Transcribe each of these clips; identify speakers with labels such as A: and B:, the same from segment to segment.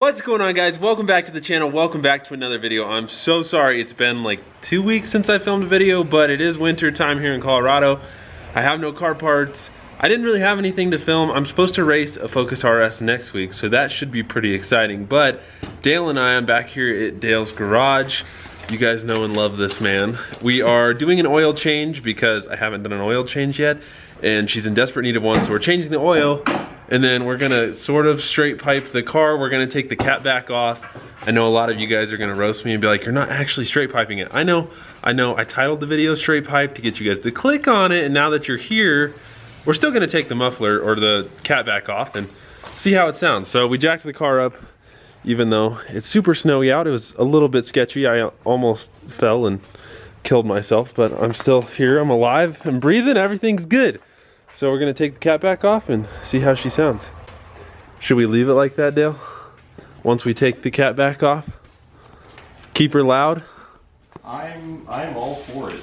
A: What's going on, guys? Welcome back to the channel. Welcome back to another video. I'm so sorry it's been like 2 weeks since I filmed a video, but it is winter time here in Colorado. I have no car parts. I didn't really have anything to film. I'm supposed to race a Focus RS next week, so that should be pretty exciting. But Dale and I'm back here at Dale's garage. You guys know and love this man. We are doing an oil change because I haven't done an oil change yet, and she's in desperate need of one, so we're changing the oil. And then we're gonna sort of straight pipe the car. We're gonna take the cap back off. I know a lot of you guys are gonna roast me and be like, you're not actually straight piping it. I know. I titled the video Straight Pipe to get you guys to click on it, and now that you're here, we're still gonna take the muffler or the cap back off and see how it sounds. So we jacked the car up, even though it's super snowy out. It was a little bit sketchy. I almost fell and killed myself, but I'm still here, I'm alive, I'm breathing, everything's good. So we're gonna take the cap back off and see how she sounds. Should we leave it like that, Dale? Once we take the cap back off? Keep her loud?
B: I'm all for it.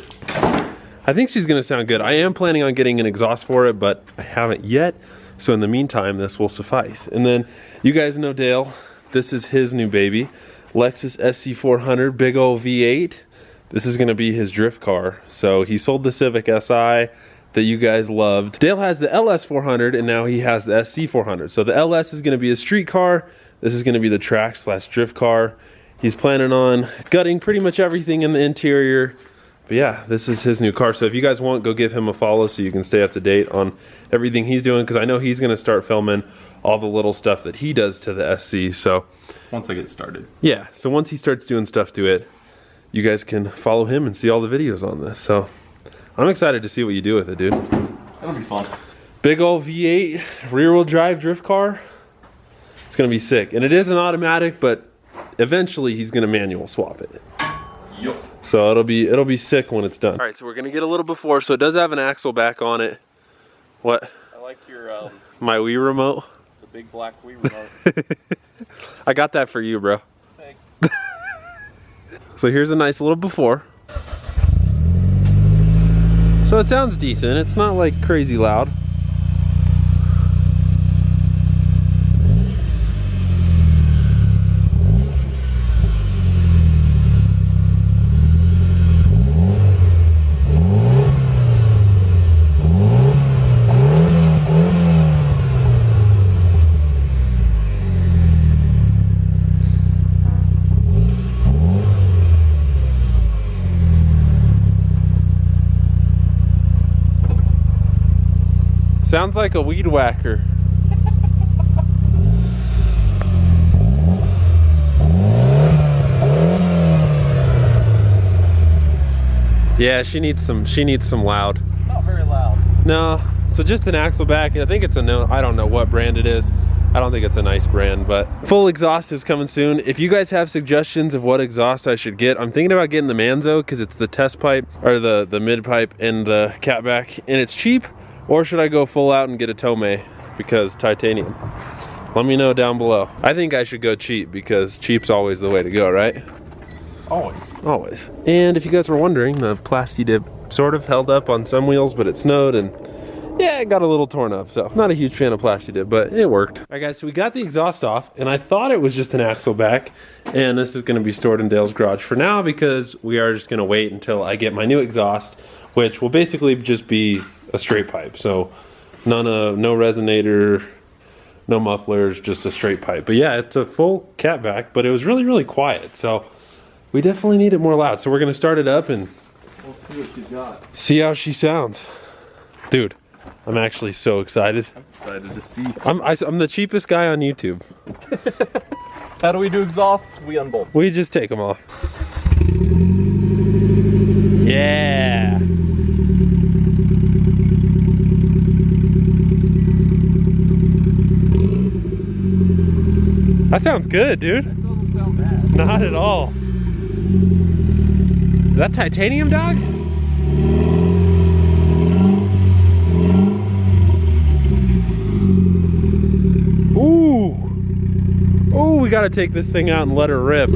A: I think she's gonna sound good. I am planning on getting an exhaust for it, but I haven't yet. So in the meantime, this will suffice. And then you guys know Dale, this is his new baby. Lexus SC400, big ol' V8. This is gonna be his drift car. So he sold the Civic Si that you guys loved. Dale has the LS400 and now he has the SC400. So the LS is gonna be a street car. This is gonna be the track / drift car. He's planning on gutting pretty much everything in the interior. But yeah, this is his new car. So if you guys want, go give him a follow so you can stay up to date on everything he's doing, because I know he's gonna start filming all the little stuff that he does to the SC. So
B: once I get started.
A: Yeah, so once he starts doing stuff to it, you guys can follow him and see all the videos on this. So I'm excited to see what you do with it, dude.
B: That'll be fun.
A: Big old V8 rear-wheel drive drift car. It's gonna be sick. And it is an automatic, but eventually he's gonna manual swap it.
B: Yup.
A: So it'll be sick when it's done. All right, so we're gonna get a little before. So it does have an axle back on it. What?
B: I like your
A: my Wii remote.
B: the big black Wii remote.
A: I got that for you, bro.
B: Thanks.
A: So here's a nice little before. So it sounds decent. It's not like crazy loud. Sounds like a weed whacker. Yeah, she needs some loud.
B: It's not very loud.
A: No, so just an axle back. I think it's I don't know what brand it is. I don't think it's a nice brand, but full exhaust is coming soon. If you guys have suggestions of what exhaust I should get, I'm thinking about getting the Manzo because it's the test pipe or the mid pipe and the catback, and it's cheap. Or should I go full out and get a Tomei because titanium? Let me know down below. I think I should go cheap because cheap's always the way to go, right?
B: Always.
A: Always. And if you guys were wondering, the Plasti Dip sort of held up on some wheels, but it snowed and yeah, it got a little torn up. So not a huge fan of Plasti Dip, but it worked. All right, guys, so we got the exhaust off and I thought it was just an axle back, and this is gonna be stored in Dale's garage for now because we are just gonna wait until I get my new exhaust, which will basically just be a straight pipe. So no resonator, no mufflers, just a straight pipe. But yeah, it's a full catback, but it was really, really quiet. So we definitely need it more loud. So we're gonna start it up and
B: We'll see what you got.
A: see how she sounds. Dude, I'm actually so excited.
B: I'm excited to see.
A: I'm the cheapest guy on YouTube.
B: How do we do exhausts? We unbolt.
A: We just take them off. Yeah. That sounds good, dude.
B: That doesn't sound bad.
A: Not at all. Is that titanium, dog? Ooh. Ooh, we gotta take this thing out and let her rip.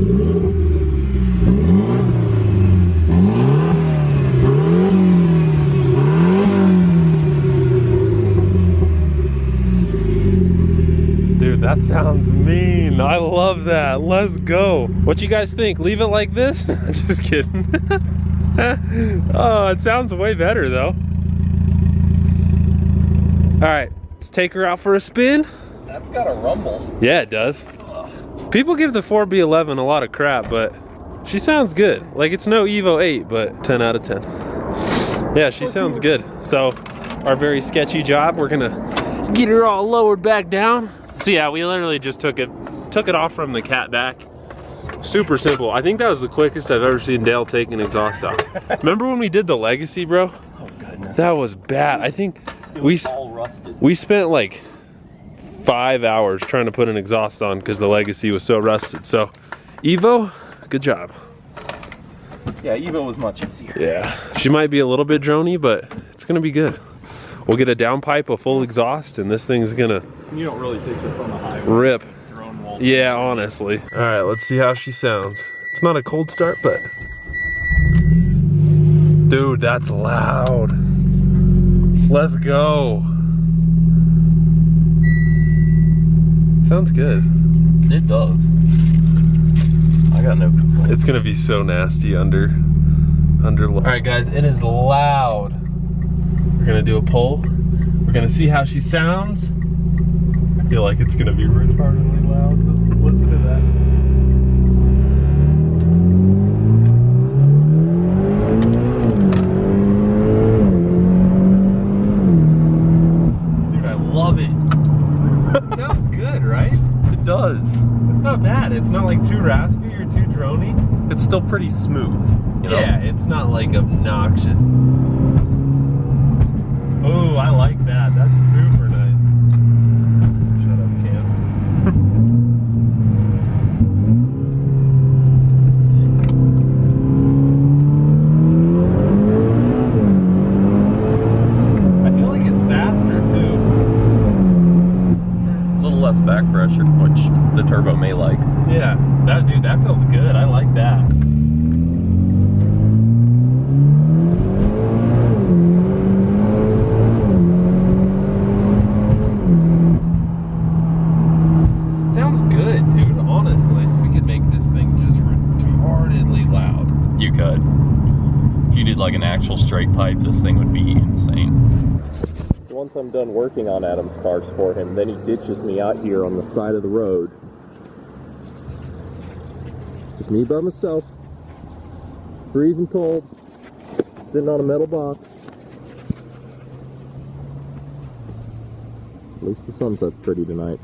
A: Dude, that sounds mean. I love that. Let's go. What you guys think? Leave it like this? Just kidding. Oh, it sounds way better though. All right, let's take her out for a spin.
B: That's got a rumble.
A: Yeah, it does. People give the 4B11 a lot of crap, but she sounds good. Like, it's no Evo 8, but 10 out of 10. Yeah, she sounds good. So, our very sketchy job, we're gonna get her all lowered back down. So yeah, we literally just took it off from the cat back. Super simple. I think that was the quickest I've ever seen Dale take an exhaust out. Remember when we did the Legacy, bro?
B: Oh goodness.
A: That was bad. I think
B: all rusted.
A: we spent like 5 hours trying to put an exhaust on because the Legacy was so rusted. So Evo, good job.
B: Yeah, Evo was much easier.
A: Yeah, she might be a little bit droney, but it's gonna be good. We'll get a downpipe, a full exhaust, and this thing's gonna
B: You don't really take this on the highway.
A: rip.
B: Drone wall.
A: Yeah, honestly. All right, let's see how she sounds. It's not a cold start, but dude, that's loud. Let's go. Sounds good.
B: It does. I got no complaints.
A: It's gonna be so nasty under. All right, guys, it is loud. We're gonna do a pull. We're gonna see how she sounds. I feel like it's gonna be retardedly loud. Listen to that. Dude, I love it. It sounds good, right?
B: It does.
A: It's not bad. It's not like too raspy or too droney.
B: It's still pretty smooth. You know?
A: Yeah, it's not like obnoxious. Oh, I like that. That's super nice. Shut up, Cam. I feel like it's faster too.
B: A little less back pressure, which the turbo may like.
A: Yeah, that dude, that feels good. I like that. Sounds good, dude. Honestly, we could make this thing just retardedly loud.
B: You could. If you did like an actual straight pipe, this thing would be insane. Once I'm done working on Adam's cars for him, then he ditches me out here on the side of the road. Just me by myself, freezing cold, sitting on a metal box. At least the sunset's pretty tonight.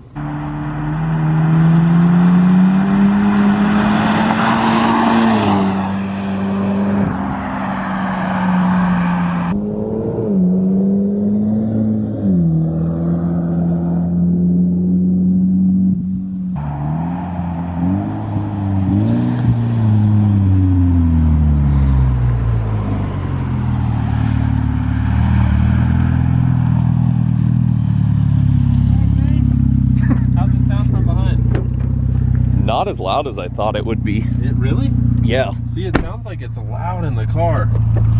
B: Not as loud as I thought it would be.
A: It really?
B: Yeah.
A: See, it sounds like it's loud in the car.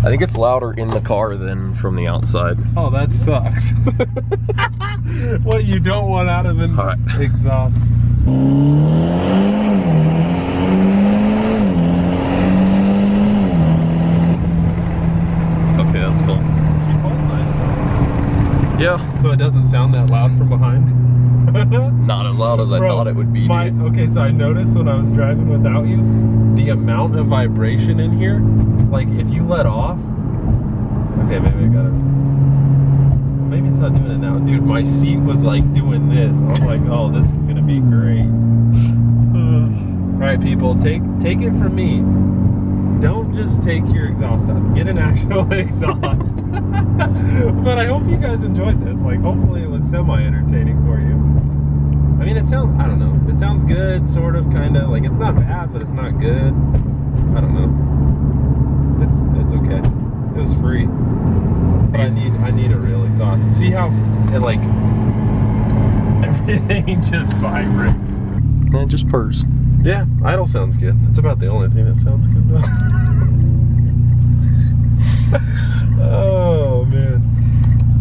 B: I think it's louder in the car than from the outside.
A: Oh, that sucks. What you don't want out of an exhaust.
B: Okay, that's cool.
A: Your pulse nice though.
B: Yeah.
A: So it doesn't sound that loud from behind?
B: Not as loud as I thought it would be, dude.
A: Okay, so I noticed when I was driving without you, the amount of vibration in here, like if you let off, okay, maybe I gotta, maybe it's not doing it now. Dude, my seat was like doing this. I was like, oh, this is gonna be great. All right, people, take it from me. Don't just take your exhaust off. Get an actual exhaust. But I hope you guys enjoyed this. Like, hopefully it was semi-entertaining for you. I mean, it sounds, I don't know. It sounds good, sort of, kind of. Like, it's not bad, but it's not good. I don't know. It's okay. It was free. But I need a real exhaust. See how it, like, everything just vibrates.
B: And it just purrs.
A: Yeah, idle sounds good. That's about the only thing that sounds good though. Oh man.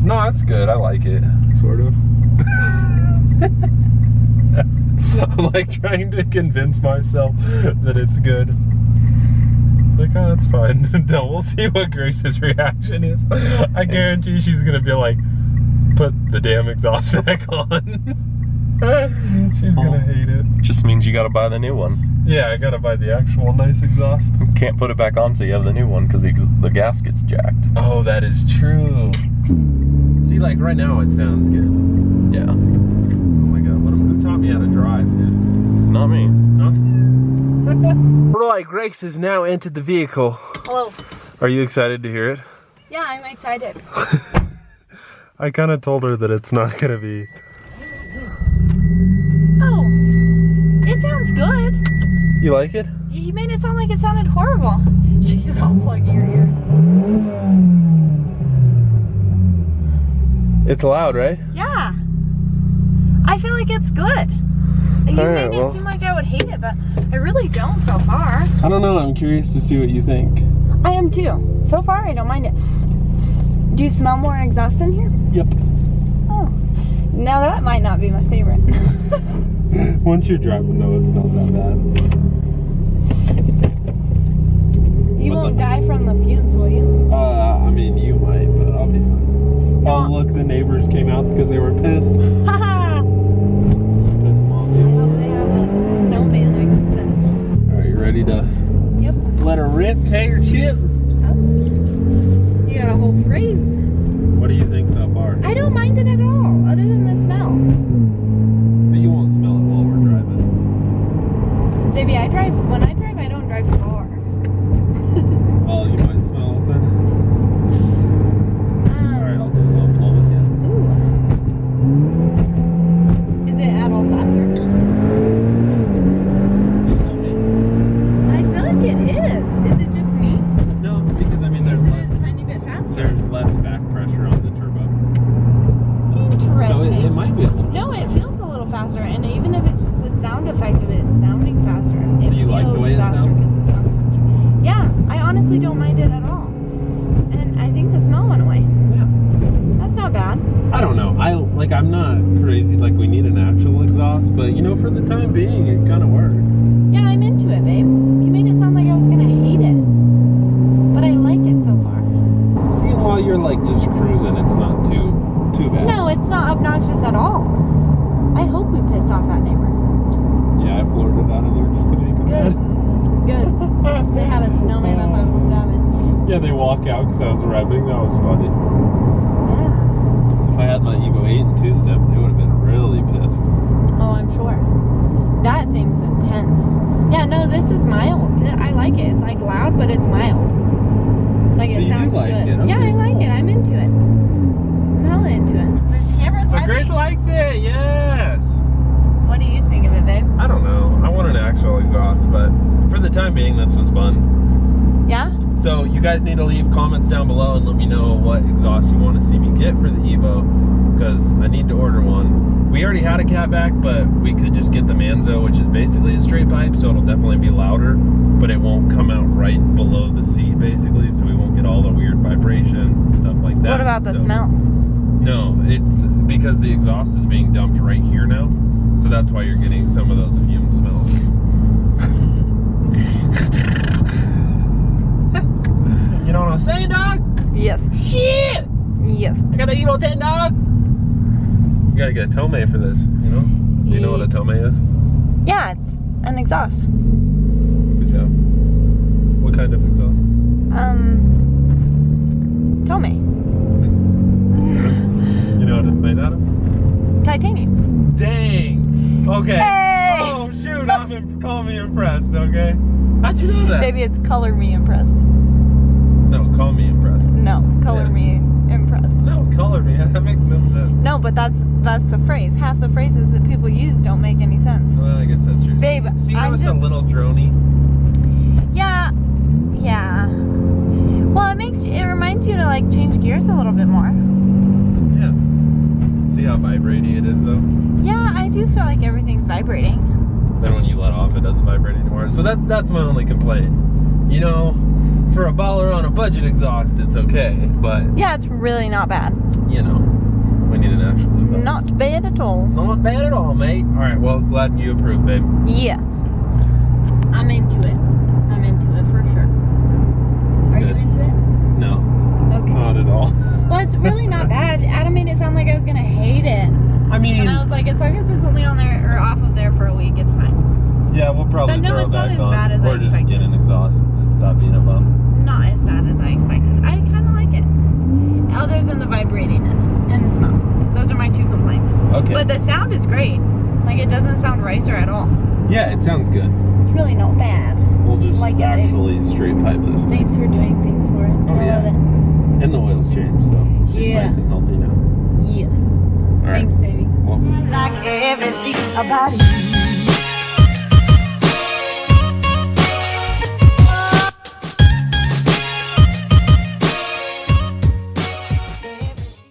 A: No, that's good. I like it. Sort of. I'm like trying to convince myself that it's good. Like, oh, it's fine. No, we'll see what Grace's reaction is. I guarantee she's gonna be like, put the damn exhaust back on. She's gonna hate it.
B: Just means you gotta buy the new one.
A: Yeah, I gotta buy the actual nice exhaust.
B: You can't put it back on till you have the new one because the gasket's jacked.
A: Oh, that is true. See, like right now it sounds good.
B: Yeah.
A: Oh my god, who taught me how to drive, dude?
B: Not me.
A: Huh? Alright, Grace has now entered the vehicle.
C: Hello.
A: Are you excited to hear it?
C: Yeah, I'm excited.
A: I kind of told her that it's not gonna be.
C: Oh, it sounds good.
A: You like it?
C: You made it sound like it sounded horrible. She's unplugging her ears.
A: It's loud, right?
C: Yeah. I feel like it's good. You
A: Alright,
C: made it seem like I would hate it, but I really don't so far.
A: I don't know, I'm curious to see what you think.
C: I am too. So far, I don't mind it. Do you smell more exhaust in here?
A: Yep.
C: Oh. Now that might not be my favorite.
A: Once you're driving though, it's not that bad.
C: You won't die from the fumes, will you?
A: I mean, you might, but I'll be fine.
C: No.
A: Oh, look, the neighbors came out because they were pissed.
C: Haha!
A: Piss them off,
C: I hope they have a snowman I can set.
A: Alright, you ready to
C: Yep.
A: let her rip, take her chip?
C: Oh. You got a whole phrase.
A: What do you think so far?
C: I don't mind it at all, other than the smell.
A: But you won't smell it while we're driving.
C: Baby, when I drive, I don't drive far.
A: Oh, you might smell it then? Alright, I'll blow with you.
C: Ooh. Is it at all faster?
A: You tell me.
C: I feel like it is. Is it just me?
A: No, because I mean,
C: Is it a tiny bit faster?
A: there's less back pressure on the turbo.
C: Interesting.
A: So it might be a little.
C: No, it feels a little faster, and even if it's just the sound effect of it sounding faster, it
A: So you like the
C: feels
A: way it
C: faster
A: sounds?
C: 'cause it sounds faster. Yeah, I honestly don't mind it at all. And I think the smell went away.
A: Yeah.
C: That's not bad.
A: I don't know. I'm not crazy. Like we need an actual exhaust, but you know, for the time being, it kind of works.
C: Yeah, I'm into it, babe. You made it sound like I was gonna hate it, but I like it so far.
A: See, while you're like just cruising, it's not too bad.
C: No, it's not obnoxious at all. I hope we pissed off that neighbor.
A: Yeah, I flirted out of there just to make them
C: Good. Good.
A: mad.
C: They had a snowman up, I would stab it.
A: Yeah, they walk out because I was revving. That was funny.
C: Yeah.
A: If I had my Evo 8 and 2-step, they would have been really pissed.
C: Oh, I'm sure. That thing's intense. Yeah, no, this is mild. I like it. It's like loud, but it's mild. Like
A: So
C: it
A: you do
C: sounds
A: like
C: good.
A: it. Okay,
C: Yeah, I like
A: cool.
C: it. I'm into it. I'm hella into it. This camera's
A: So
C: heavy.
A: Grace likes it, yes!
C: What do you think of it, babe?
A: I don't know. I want an actual exhaust, but for the time being, this was fun.
C: Yeah?
A: So you guys need to leave comments down below and let me know what exhaust you want to see me get for the Evo, because I need to order one. We already had a catback, but we could just get the Manzo, which is basically a straight pipe, so it'll definitely be louder, but it won't come out right below the seat, basically, so we won't get all the weird vibrations and stuff like that.
C: What about the
A: So-
C: smell?
A: No, it's because the exhaust is being dumped right here now, so that's why you're getting some of those fume smells. You know what I'm saying, dog?
C: Yes.
A: Shit!
C: Yes.
A: I got an Evo 10, dog! You gotta get a Tomei for this, you know? Do you know what a Tomei is?
C: Yeah, it's an exhaust.
A: Good job. What kind of exhaust?
C: Tomei.
A: You know what it's made out of?
C: Titanium.
A: Dang! Okay.
C: Hey!
A: Oh, shoot, call me impressed, okay? How'd you know that?
C: Maybe it's color me impressed.
A: No, call me impressed.
C: No, color
A: Yeah.
C: me impressed.
A: No, color me. That makes no sense.
C: No, but that's the phrase. Half the phrases that people use don't make any sense.
A: Well, I guess that's true.
C: Babe,
A: See how
C: I'm
A: it's
C: just-
A: a little droney?
C: Yeah. Yeah. Well, it reminds you to like change gears a little bit more.
A: Yeah. See how vibrating it is, though?
C: Yeah, I do feel like everything's vibrating.
A: Then when you let off, it doesn't vibrate anymore. So that's my only complaint. You know, for a baller on a budget exhaust, it's okay. But,
C: Yeah, it's really not bad.
A: you know, We need an actual exhaust.
C: Not bad at all.
A: Not bad at all, mate. All right, well, glad you approve, babe.
C: Yeah. I'm into it. I'm into it for sure. Are
A: Good.
C: you into it?
A: No,
C: Okay.
A: not at all.
C: Well, it's really not bad. Adam made it sound like I was gonna hate it.
A: I mean,
C: And I was like, as long as it's only on there or off of there for a week, it's fine.
A: yeah, we'll probably
C: But no,
A: throw
C: it's not
A: back
C: as
A: on,
C: bad as I
A: or just
C: expected.
A: get an exhaust and stop being a bum.
C: Not as bad as I expected. I kind of like it. Other than the vibratiness and the smell. Those are my two complaints.
A: Okay.
C: But the sound is great. Like, it doesn't sound ricer at all.
A: Yeah, it sounds good.
C: It's really not bad.
A: We'll just
C: Like it, babe.
A: actually straight pipe this thing.
C: Thanks for doing things for it.
A: Oh,
C: I
A: yeah.
C: love it.
A: And the oil's changed, so she's
C: Yeah.
A: nice and healthy now.
C: Yeah.
A: All right.
C: Thanks, baby.
A: Welcome.
C: Like everything about you.